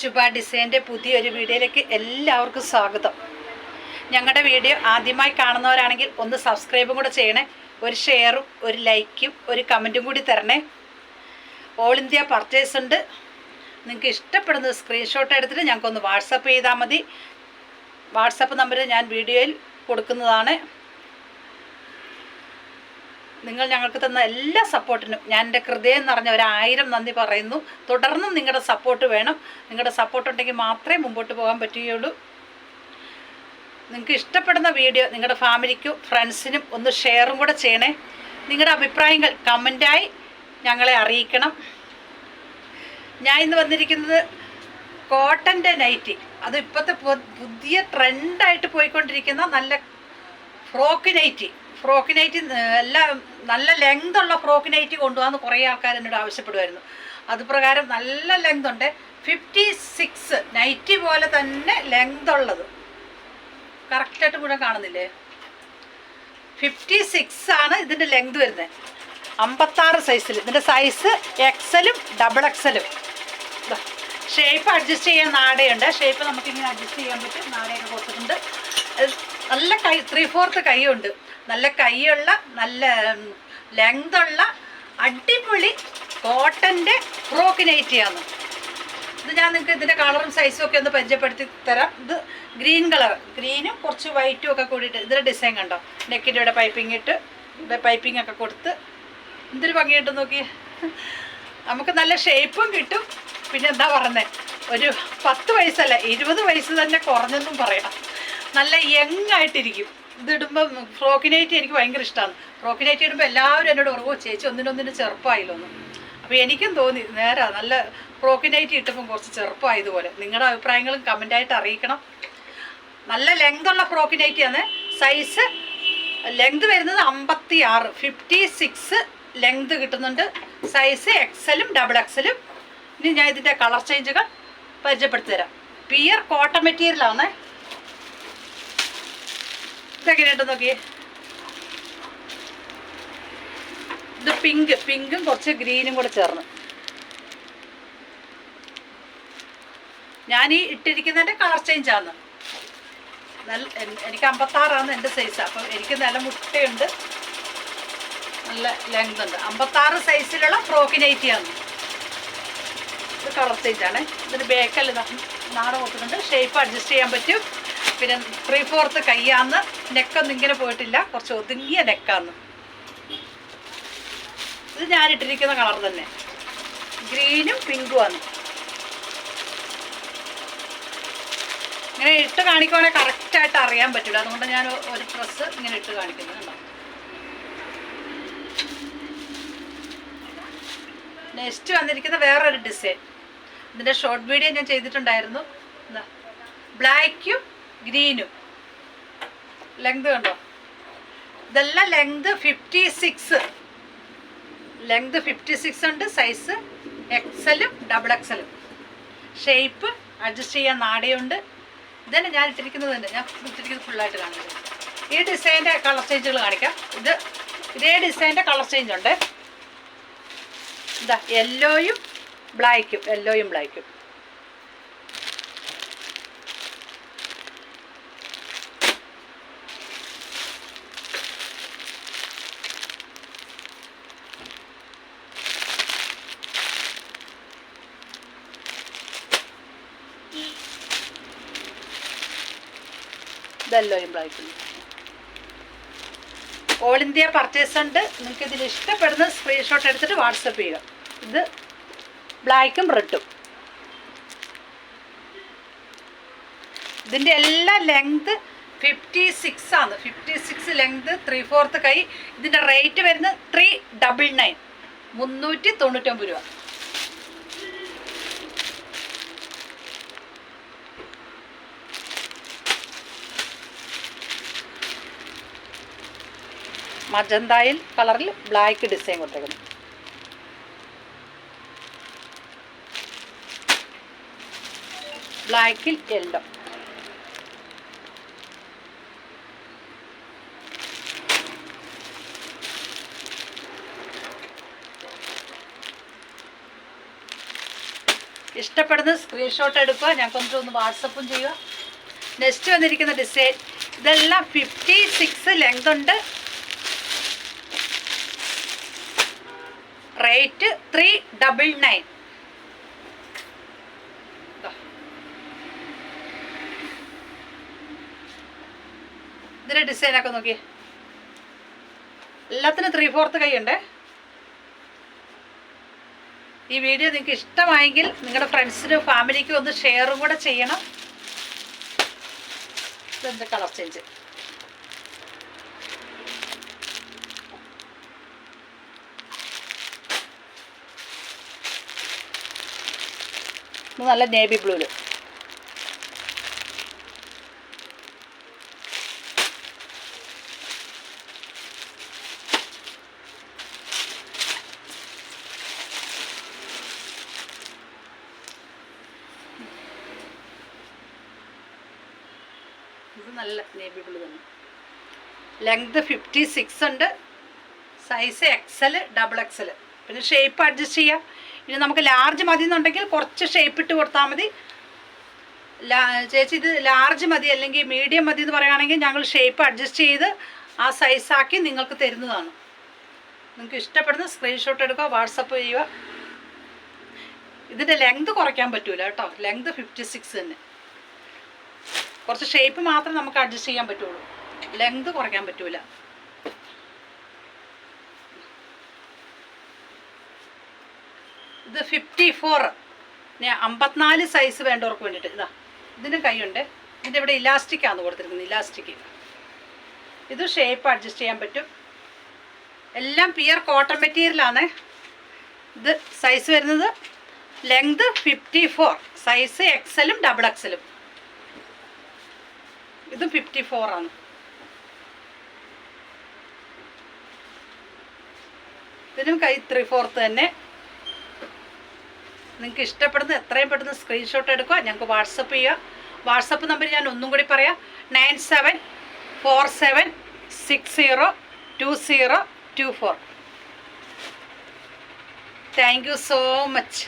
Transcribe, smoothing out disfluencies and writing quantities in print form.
ശുഭ ഡിസൈൻ്റെ പുതിയൊരു വീഡിയോയിലേക്ക് എല്ലാവർക്കും സ്വാഗതം. ഞങ്ങളുടെ വീഡിയോ ആദ്യമായി കാണുന്നവരാണെങ്കിൽ ഒന്ന് സബ്സ്ക്രൈബും കൂടെ ചെയ്യണേ. ഒരു ഷെയറും ഒരു ലൈക്കും ഒരു കമൻറ്റും കൂടി തരണേ. ഓൾ ഇന്ത്യ പർച്ചേസ് ഉണ്ട്. നിങ്ങൾക്ക് ഇഷ്ടപ്പെടുന്നത് സ്ക്രീൻഷോട്ട് എടുത്തിട്ട് ഞങ്ങൾക്കൊന്ന് വാട്സപ്പ് ചെയ്താൽ മതി. വാട്സപ്പ് നമ്പർ ഞാൻ വീഡിയോയിൽ കൊടുക്കുന്നതാണ്. നിങ്ങൾ ഞങ്ങൾക്ക് തന്ന എല്ലാ സപ്പോർട്ടിനും ഞാൻ എൻ്റെ ഹൃദയം നിറഞ്ഞ 1000 നന്ദി പറയുന്നു. തുടർന്നും നിങ്ങളുടെ സപ്പോർട്ട് വേണം. നിങ്ങളുടെ സപ്പോർട്ട് ഉണ്ടെങ്കിൽ മാത്രമേ മുമ്പോട്ട് പോകാൻ പറ്റുകയുള്ളൂ. നിങ്ങൾക്ക് ഇഷ്ടപ്പെടുന്ന വീഡിയോ നിങ്ങളുടെ ഫാമിലിക്കും ഫ്രണ്ട്സിനും ഒന്ന് ഷെയറും കൂടെ ചെയ്യണേ. നിങ്ങളുടെ അഭിപ്രായങ്ങൾ കമൻറ്റായി ഞങ്ങളെ അറിയിക്കണം. ഞാൻ ഇന്ന് വന്നിരിക്കുന്നത് കോട്ടൻ്റെ നൈറ്റി, അത് ഇപ്പോഴത്തെ പുതിയ ട്രെൻഡായിട്ട് പോയിക്കൊണ്ടിരിക്കുന്ന നല്ല ഫ്രോക്ക് നൈറ്റി എല്ലാം നല്ല ലെങ്ത് ഉള്ള ഫ്രോക്ക് നൈറ്റി കൊണ്ടുപോകാമെന്ന് കുറേ ആൾക്കാർ എന്നോട് ആവശ്യപ്പെടുമായിരുന്നു. അതുപ്രകാരം നല്ല ലെങ്ത് ഉണ്ട്. 56 നൈറ്റി പോലെ തന്നെ ലെങ്ത് ഉള്ളത്. കറക്റ്റായിട്ട് കൂടെ കാണുന്നില്ലേ? 56 ആണ് ഇതിൻ്റെ ലെങ്ത് വരുന്നത്. 56 സൈസിൽ. ഇതിൻ്റെ സൈസ് എക്സലും ഡബിൾ എക്സലും. ഷേപ്പ് അഡ്ജസ്റ്റ് ചെയ്യാൻ നാടയുണ്ട്. ഷേപ്പ് നമുക്കിങ്ങനെ അഡ്ജസ്റ്റ് ചെയ്യാൻ പറ്റും. നാടയൊക്കെ കൊടുത്തിട്ടുണ്ട്. നല്ല കൈ 3/4 കൈയുണ്ട്. നല്ല കൈയുള്ള നല്ല ലെങ്തുള്ള അടിപൊളി കോട്ടൻ്റെ ഫ്രോക്ക് നൈറ്റിയാണ്. ഇത് ഞാൻ നിങ്ങൾക്ക് ഇതിൻ്റെ കളറും സൈസും ഒക്കെ ഒന്ന് പരിചയപ്പെടുത്തി തരാം. ഇത് ഗ്രീൻ കളർ, ഗ്രീനും കുറച്ച് വൈറ്റും ഒക്കെ കൂടിയിട്ട് ഇതിൻ്റെ ഡിസൈൻ കണ്ടോ? നെക്കിൻ്റെ ഇവിടെ പൈപ്പിംഗ് ഇട്ട് ഇവിടെ പൈപ്പിംഗ് ഒക്കെ കൊടുത്ത് എന്തൊരു ഭംഗിയിട്ട് നോക്കി. നമുക്ക് നല്ല ഷേപ്പും കിട്ടും. പിന്നെ എന്താ പറയുന്നത്, ഒരു 10 വയസ്സല്ല 20 വയസ്സ് തന്നെ കുറഞ്ഞെന്നും പറയാം. നല്ല യങ് ആയിട്ടിരിക്കും. ഇതിടുമ്പോൾ ഫ്രോക്ക് നൈറ്റി എനിക്ക് ഭയങ്കര ഇഷ്ടമാണ്. ഫ്രോക്ക് നൈറ്റി ഇടുമ്പോൾ എല്ലാവരും എന്നോട് പറയും, ഓ ചേച്ചി ഒന്നിനൊന്നിന് ചെറുപ്പമായില്ലോന്ന്. അപ്പോൾ എനിക്കും തോന്നി നേരെ നല്ല ഫ്രോക്ക് നൈറ്റി ഇട്ടപ്പം കുറച്ച് ചെറുപ്പമായതുപോലെ. നിങ്ങളുടെ അഭിപ്രായങ്ങളും കമൻറ്റായിട്ട് അറിയിക്കണം. നല്ല ലെങ്തുള്ള ഫ്രോക്ക് നൈറ്റിയാണ്. സൈസ് ലെങ്ത് വരുന്നത് 56, 56 ലെങ്ത് കിട്ടുന്നുണ്ട്. സൈസ് എക്സലും ഡബിൾ എക്സലും. ഇനി ഞാൻ ഇതിൻ്റെ കളർ ചേഞ്ചുകൾ പരിചയപ്പെടുത്തി തരാം. പിയർ കോട്ടൺ മെറ്റീരിയലാണ്. ഇതെങ്ങനെയുണ്ട് നോക്കിയേ. ഇത് പിങ്കും കുറച്ച് ഗ്രീനും കൂടെ ചേർന്ന്. ഞാൻ ഈ ഇട്ടിരിക്കുന്നതിൻ്റെ കളർ ചേഞ്ചാണ്. എനിക്ക് 56 എൻ്റെ സൈസ്. അപ്പം എനിക്ക് നല്ല മുട്ടയുണ്ട്, നല്ല ലെങ്ത് ഉണ്ട്. 56 സൈസിലുള്ള ഫ്രോക്ക് നൈറ്റിയാണ്. ഇത് കളർ ചേഞ്ചാണ്. ഇതിന് ബേക്കൽ നാടൻ കൊടുക്കുന്നുണ്ട്. ഷേപ്പ് അഡ്ജസ്റ്റ് ചെയ്യാൻ പറ്റും. പിന്നെ 3/4 കയ്യാന്ന്. നെക്കൊന്നും ഇങ്ങനെ പോയിട്ടില്ല, കുറച്ച് ഒതുങ്ങിയ നെക്കാന്ന്. ഇത് ഞാനിട്ടിരിക്കുന്ന കളർ തന്നെ, ഗ്രീനും പിങ്കുമാണ്. ഇങ്ങനെ ഇട്ട് കാണിക്കുവാണെങ്കിൽ കറക്റ്റായിട്ട് അറിയാൻ പറ്റില്ല. അതുകൊണ്ട് ഞാൻ ഒരു ഡ്രസ്സ് ഇങ്ങനെ ഇട്ട് കാണിക്കുന്നുണ്ടോ. നെക്സ്റ്റ് വന്നിരിക്കുന്ന വേറൊരു ഡിസൈൻ. ഇതിൻ്റെ ഷോർട്ട് വീഡിയോ ഞാൻ ചെയ്തിട്ടുണ്ടായിരുന്നു. എന്താ ബ്ലാക്കും ഗ്രീനും ലെങ്ത് കണ്ടോ? ഇതെല്ലാം ലെങ്ത് 56. ലെങ്ത് 56 ഉണ്ട്. സൈസ് എക്സലും ഡബിൾ എക്സലും. ഷേപ്പ് അഡ്ജസ്റ്റ് ചെയ്യാൻ നാടയുണ്ട്. ഇതന്നെ ഞാൻ ഇട്ടിരിക്കുന്നത് തന്നെ. ഞാൻ ഇട്ടിരിക്കുന്നത് ഫുള്ളായിട്ട് കാണിക്കാം. ഈ ഡിസൈൻ്റെ കളർ ചേഞ്ചുകൾ കാണിക്കാം. ഇതേ ഡിസൈൻ്റെ കളർ ചേഞ്ച് ഉണ്ട്. ഇതാ യെല്ലോയും ബ്ലാക്കും. ഇതെല്ലോയും ബ്ലാക്കും. ഓൾ ഇന്ത്യ പർച്ചേസ് ഉണ്ട്. നിങ്ങൾക്ക് ഇതിൽ ഇഷ്ടപ്പെടുന്ന സ്ക്രീൻഷോട്ട് എടുത്തിട്ട് വാട്സപ്പ് ചെയ്യുക. ഇത് ബ്ലാക്കും റെഡും. ഇതിൻ്റെ എല്ലാ ലെങ്ത് 56 ആണ്. 56 ലെങ്ത് 3/4 കൈ. ഇതിൻ്റെ റേറ്റ് വരുന്നത് 399, 399 രൂപ. മജന്തായിൽ കളറിൽ ബ്ലാക്ക് ഡിസൈൻ കൊടുത്തേക്കുന്നു. ബ്ലാക്കിൽ യെല്ലോ. ഇഷ്ടപ്പെടുന്ന സ്ക്രീൻഷോട്ട് എടുക്കുക, ഞങ്ങൾക്ക് ഒന്ന് വാട്സപ്പും ചെയ്യുക. നെക്സ്റ്റ് വന്നിരിക്കുന്ന ഡിസൈൻ ഇതെല്ലാം 56 ലെങ്ത് ഉണ്ട്. റേറ്റ് 399. ഇതിൻ്റെ ഡിസൈനൊക്കെ നോക്കിയേ, എല്ലാത്തിനും 3/4 കൈയുണ്ട്. ഈ വീഡിയോ നിങ്ങൾക്ക് ഇഷ്ടമായെങ്കിൽ നിങ്ങളുടെ ഫ്രണ്ട്സിനും ഫാമിലിക്കും ഒന്ന് ഷെയറും കൂടെ ചെയ്യണം. ഇതെന്ത് കളർ ചേഞ്ച്, നല്ല നേവി ബ്ലൂല്. ഇത് നല്ല നേവി ബ്ലൂ തന്നെ. ലെങ്ത് 56 ഉണ്ട്. Size XL, XXL. പിന്നെ ഷേപ്പ് അഡ്ജസ്റ്റ് ചെയ്യാം. ഇനി നമുക്ക് ലാർജ് മതി എന്നുണ്ടെങ്കിൽ കുറച്ച് ഷേപ്പ് ഇട്ട് കൊടുത്താൽ മതി. ചേച്ചി ഇത് ലാർജ് മതി അല്ലെങ്കിൽ മീഡിയം മതി എന്ന് പറയുകയാണെങ്കിൽ ഞങ്ങൾ ഷേപ്പ് അഡ്ജസ്റ്റ് ചെയ്ത് ആ സൈസാക്കി നിങ്ങൾക്ക് തരുന്നതാണ്. നിങ്ങൾക്ക് ഇഷ്ടപ്പെടുന്ന സ്ക്രീൻഷോട്ട് എടുക്കുക, വാട്സപ്പ് ചെയ്യുക. ഇതിൻ്റെ ലെങ്ത് കുറയ്ക്കാൻ പറ്റൂല കേട്ടോ. ലെങ്ത് 56 തന്നെ. കുറച്ച് ഷേപ്പ് മാത്രം നമുക്ക് അഡ്ജസ്റ്റ് ചെയ്യാൻ പറ്റുള്ളൂ, ലെങ്ത് കുറയ്ക്കാൻ പറ്റൂല. ഇത് 54, 54 സൈസ് വേണ്ടവർക്ക് വേണ്ടിയിട്ട്. ഇതാ ഇതിന് കൈയുണ്ട്. ഇതിൻ്റെ ഇവിടെ ഇലാസ്റ്റിക്കാണ് കൊടുത്തിരിക്കുന്നത്, ഇലാസ്റ്റിക്. ഇത് ഷേപ്പ് അഡ്ജസ്റ്റ് ചെയ്യാൻ പറ്റും. എല്ലാം പ്യുർ കോട്ടൺ മെറ്റീരിയലാണ്. ഇത് സൈസ് വരുന്നത് ലെങ്ത് 54, സൈസ് XL, XXL. ഇതും 54 ആണ്. ഇതിനും കൈ 3/4 തന്നെ. നിങ്ങൾക്ക് ഇഷ്ടപ്പെടുന്ന എത്രയും പെട്ടെന്ന് സ്ക്രീൻഷോട്ട് എടുക്കുക, ഞങ്ങൾക്ക് വാട്സപ്പ് ചെയ്യുക. വാട്സപ്പ് നമ്പർ ഞാൻ ഒന്നും കൂടി പറയാം, 9747602024. Thank you so much.